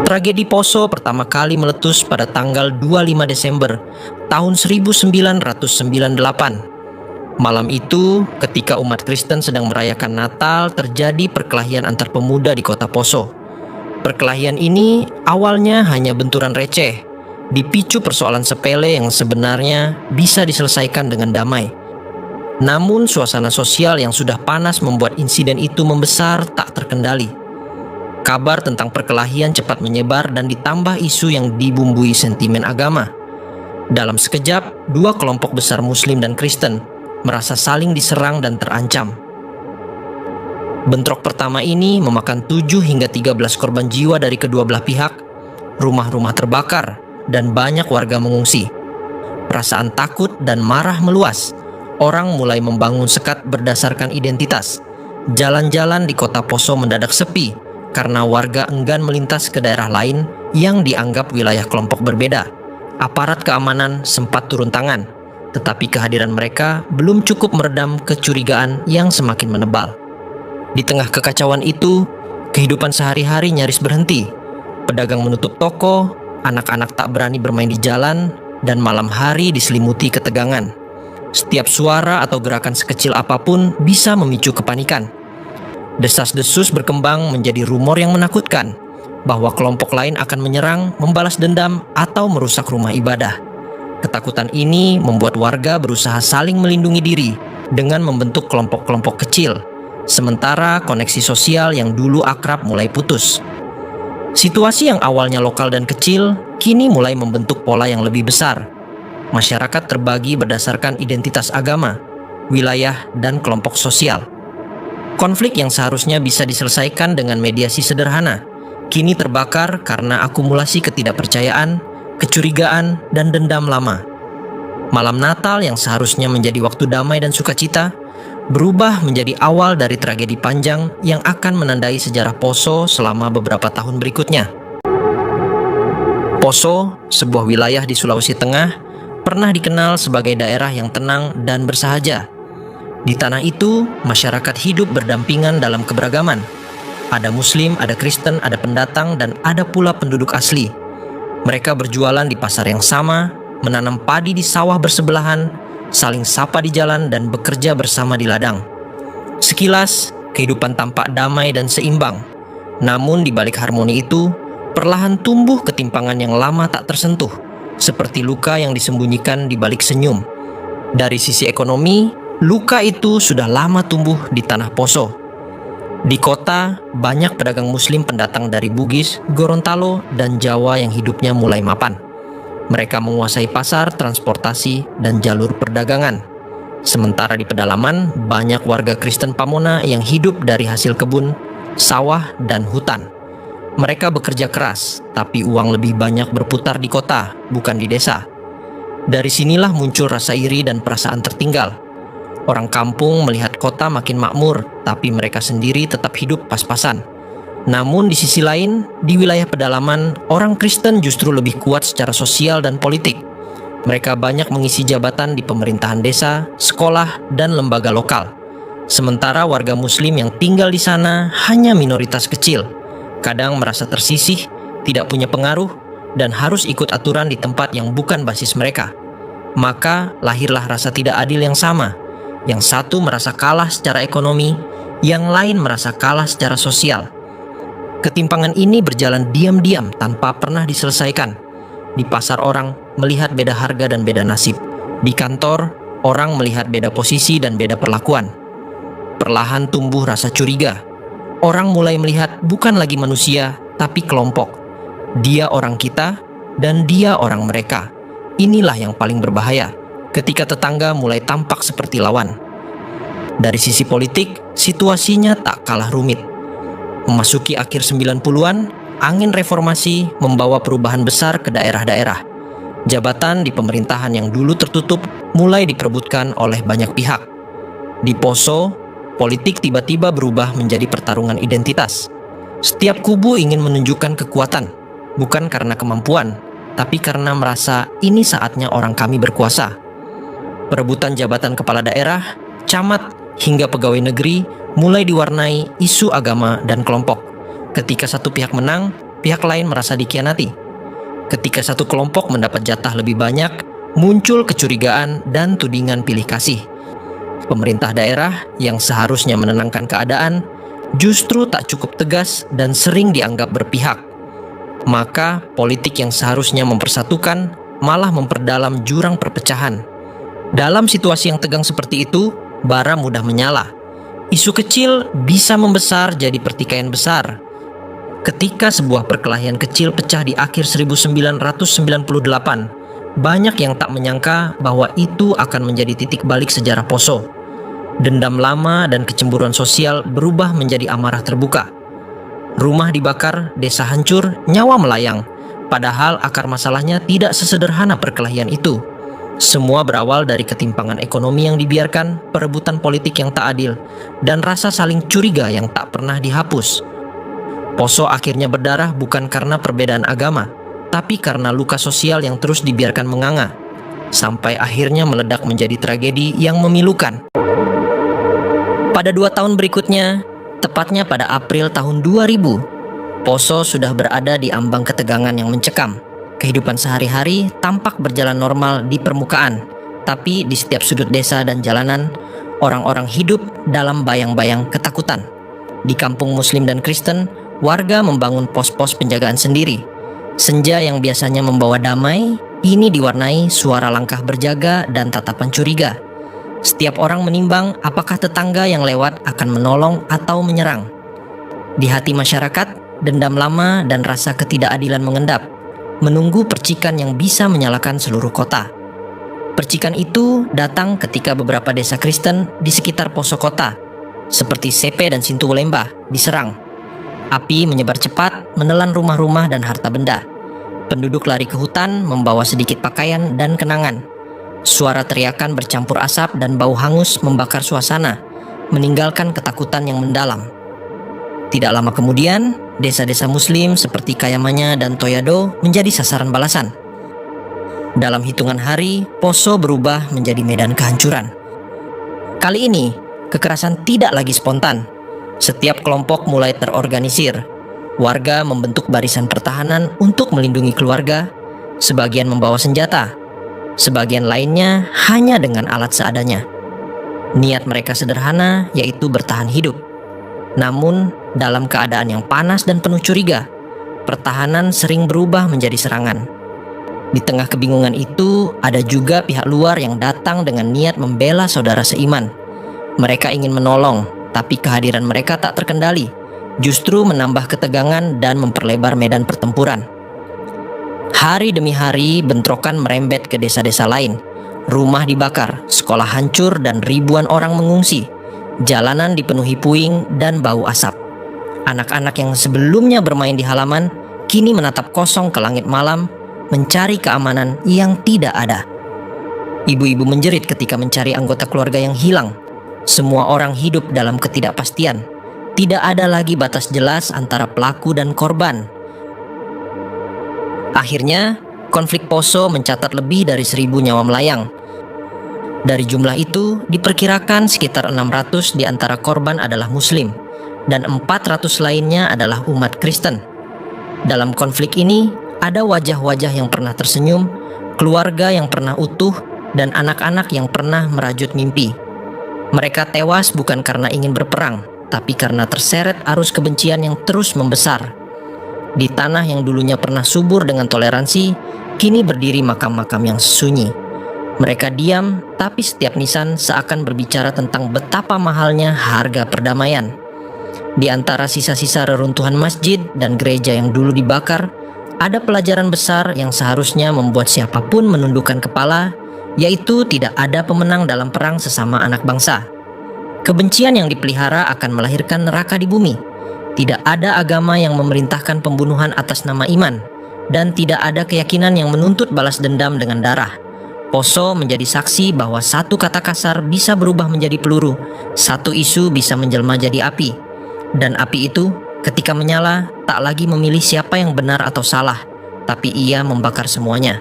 Tragedi Poso pertama kali meletus pada tanggal 25 Desember tahun 1998. Malam itu, ketika umat Kristen sedang merayakan Natal, terjadi perkelahian antar pemuda di kota Poso. Perkelahian ini awalnya hanya benturan receh, dipicu persoalan sepele yang sebenarnya bisa diselesaikan dengan damai. Namun suasana sosial yang sudah panas membuat insiden itu membesar tak terkendali. Kabar tentang perkelahian cepat menyebar dan ditambah isu yang dibumbui sentimen agama. Dalam sekejap, dua kelompok besar Muslim dan Kristen merasa saling diserang dan terancam. Bentrok pertama ini memakan 7 hingga 13 korban jiwa dari kedua belah pihak. Rumah-rumah terbakar dan banyak warga mengungsi. Perasaan takut dan marah meluas. Orang mulai membangun sekat berdasarkan identitas. Jalan-jalan di kota Poso mendadak sepi karena warga enggan melintas ke daerah lain yang dianggap wilayah kelompok berbeda. Aparat keamanan sempat turun tangan, tetapi kehadiran mereka belum cukup meredam kecurigaan yang semakin menebal. Di tengah kekacauan itu, kehidupan sehari-hari nyaris berhenti. Pedagang menutup toko, anak-anak tak berani bermain di jalan, dan malam hari diselimuti ketegangan. Setiap suara atau gerakan sekecil apapun bisa memicu kepanikan. Desas-desus berkembang menjadi rumor yang menakutkan, bahwa kelompok lain akan menyerang, membalas dendam, atau merusak rumah ibadah. Ketakutan ini membuat warga berusaha saling melindungi diri dengan membentuk kelompok-kelompok kecil, sementara koneksi sosial yang dulu akrab mulai putus. Situasi yang awalnya lokal dan kecil, kini mulai membentuk pola yang lebih besar. Masyarakat terbagi berdasarkan identitas agama, wilayah, dan kelompok sosial. Konflik yang seharusnya bisa diselesaikan dengan mediasi sederhana, kini terbakar karena akumulasi ketidakpercayaan, kecurigaan, dan dendam lama. Malam Natal yang seharusnya menjadi waktu damai dan sukacita, berubah menjadi awal dari tragedi panjang yang akan menandai sejarah Poso selama beberapa tahun berikutnya. Poso, sebuah wilayah di Sulawesi Tengah, pernah dikenal sebagai daerah yang tenang dan bersahaja. Di tanah itu, masyarakat hidup berdampingan dalam keberagaman. Ada Muslim, ada Kristen, ada pendatang, dan ada pula penduduk asli. Mereka berjualan di pasar yang sama, menanam padi di sawah bersebelahan, saling sapa di jalan, dan bekerja bersama di ladang. Sekilas, kehidupan tampak damai dan seimbang. Namun di balik harmoni itu, perlahan tumbuh ketimpangan yang lama tak tersentuh, seperti luka yang disembunyikan di balik senyum. Dari sisi ekonomi, luka itu sudah lama tumbuh di tanah Poso. Di kota, banyak pedagang Muslim pendatang dari Bugis, Gorontalo, dan Jawa yang hidupnya mulai mapan. Mereka menguasai pasar, transportasi, dan jalur perdagangan. Sementara di pedalaman, banyak warga Kristen Pamona yang hidup dari hasil kebun, sawah, dan hutan. Mereka bekerja keras, tapi uang lebih banyak berputar di kota, bukan di desa. Dari sinilah muncul rasa iri dan perasaan tertinggal. Orang kampung melihat kota makin makmur, tapi mereka sendiri tetap hidup pas-pasan. Namun di sisi lain, di wilayah pedalaman, orang Kristen justru lebih kuat secara sosial dan politik. Mereka banyak mengisi jabatan di pemerintahan desa, sekolah, dan lembaga lokal. Sementara warga Muslim yang tinggal di sana hanya minoritas kecil, kadang merasa tersisih, tidak punya pengaruh, dan harus ikut aturan di tempat yang bukan basis mereka. Maka lahirlah rasa tidak adil yang sama. Yang satu merasa kalah secara ekonomi, yang lain merasa kalah secara sosial. Ketimpangan ini berjalan diam-diam tanpa pernah diselesaikan. Di pasar orang melihat beda harga dan beda nasib. Di kantor, orang melihat beda posisi dan beda perlakuan. Perlahan tumbuh rasa curiga. Orang mulai melihat bukan lagi manusia, tapi kelompok. Dia orang kita, dan dia orang mereka. Inilah yang paling berbahaya, ketika tetangga mulai tampak seperti lawan. Dari sisi politik, situasinya tak kalah rumit. Memasuki akhir 90-an, angin reformasi membawa perubahan besar ke daerah-daerah. Jabatan di pemerintahan yang dulu tertutup mulai diperebutkan oleh banyak pihak. Di Poso, politik tiba-tiba berubah menjadi pertarungan identitas. Setiap kubu ingin menunjukkan kekuatan, bukan karena kemampuan, tapi karena merasa ini saatnya orang kami berkuasa. Perebutan jabatan kepala daerah, camat, hingga pegawai negeri mulai diwarnai isu agama dan kelompok. Ketika satu pihak menang, pihak lain merasa dikhianati. Ketika satu kelompok mendapat jatah lebih banyak, muncul kecurigaan dan tudingan pilih kasih. Pemerintah daerah yang seharusnya menenangkan keadaan justru tak cukup tegas dan sering dianggap berpihak. Maka politik yang seharusnya mempersatukan malah memperdalam jurang perpecahan. Dalam situasi yang tegang seperti itu, bara mudah menyala. Isu kecil bisa membesar jadi pertikaian besar. Ketika sebuah perkelahian kecil pecah di akhir 1998, banyak yang tak menyangka bahwa itu akan menjadi titik balik sejarah Poso. Dendam lama dan kecemburuan sosial berubah menjadi amarah terbuka. Rumah dibakar, desa hancur, nyawa melayang. Padahal akar masalahnya tidak sesederhana perkelahian itu. Semua berawal dari ketimpangan ekonomi yang dibiarkan, perebutan politik yang tak adil, dan rasa saling curiga yang tak pernah dihapus. Poso akhirnya berdarah bukan karena perbedaan agama, tapi karena luka sosial yang terus dibiarkan menganga, sampai akhirnya meledak menjadi tragedi yang memilukan. Pada 2 tahun berikutnya, tepatnya pada April tahun 2000, Poso sudah berada di ambang ketegangan yang mencekam. Kehidupan sehari-hari tampak berjalan normal di permukaan, tapi di setiap sudut desa dan jalanan, orang-orang hidup dalam bayang-bayang ketakutan. Di kampung Muslim dan Kristen, warga membangun pos-pos penjagaan sendiri. Senja yang biasanya membawa damai, ini diwarnai suara langkah berjaga dan tatapan curiga. Setiap orang menimbang apakah tetangga yang lewat akan menolong atau menyerang. Di hati masyarakat, dendam lama dan rasa ketidakadilan mengendap, menunggu percikan yang bisa menyalakan seluruh kota. Percikan itu datang ketika beberapa desa Kristen di sekitar Poso kota, seperti Sepe dan Sintu Lembah, diserang. Api menyebar cepat, menelan rumah-rumah dan harta benda. Penduduk lari ke hutan, membawa sedikit pakaian dan kenangan. Suara teriakan bercampur asap dan bau hangus membakar suasana, meninggalkan ketakutan yang mendalam. Tidak lama kemudian, desa-desa Muslim seperti Kayamanya dan Toyado menjadi sasaran balasan. Dalam hitungan hari, Poso berubah menjadi medan kehancuran. Kali ini, kekerasan tidak lagi spontan. Setiap kelompok mulai terorganisir. Warga membentuk barisan pertahanan untuk melindungi keluarga. Sebagian membawa senjata, sebagian lainnya hanya dengan alat seadanya. Niat mereka sederhana, yaitu bertahan hidup. Namun, dalam keadaan yang panas dan penuh curiga, pertahanan sering berubah menjadi serangan. Di tengah kebingungan itu, ada juga pihak luar yang datang dengan niat membela saudara seiman. Mereka ingin menolong, tapi kehadiran mereka tak terkendali, justru menambah ketegangan dan memperlebar medan pertempuran. Hari demi hari, bentrokan merembet ke desa-desa lain. Rumah dibakar, sekolah hancur, dan ribuan orang mengungsi. Jalanan dipenuhi puing dan bau asap. Anak-anak yang sebelumnya bermain di halaman kini menatap kosong ke langit malam, mencari keamanan yang tidak ada. Ibu-ibu menjerit ketika mencari anggota keluarga yang hilang. Semua orang hidup dalam ketidakpastian. Tidak ada lagi batas jelas antara pelaku dan korban. Akhirnya, konflik Poso mencatat lebih dari 1.000 nyawa melayang. Dari jumlah itu, diperkirakan sekitar 600 di antara korban adalah Muslim, dan 400 lainnya adalah umat Kristen. Dalam konflik ini, ada wajah-wajah yang pernah tersenyum, keluarga yang pernah utuh, dan anak-anak yang pernah merajut mimpi. Mereka tewas bukan karena ingin berperang, tapi karena terseret arus kebencian yang terus membesar. Di tanah yang dulunya pernah subur dengan toleransi, kini berdiri makam-makam yang sunyi. Mereka diam, tapi setiap nisan seakan berbicara tentang betapa mahalnya harga perdamaian. Di antara sisa-sisa reruntuhan masjid dan gereja yang dulu dibakar, ada pelajaran besar yang seharusnya membuat siapapun menundukkan kepala, yaitu tidak ada pemenang dalam perang sesama anak bangsa. Kebencian yang dipelihara akan melahirkan neraka di bumi. Tidak ada agama yang memerintahkan pembunuhan atas nama iman, dan tidak ada keyakinan yang menuntut balas dendam dengan darah. Poso menjadi saksi bahwa satu kata kasar bisa berubah menjadi peluru, satu isu bisa menjelma jadi api. Dan api itu, ketika menyala, tak lagi memilih siapa yang benar atau salah, tapi ia membakar semuanya.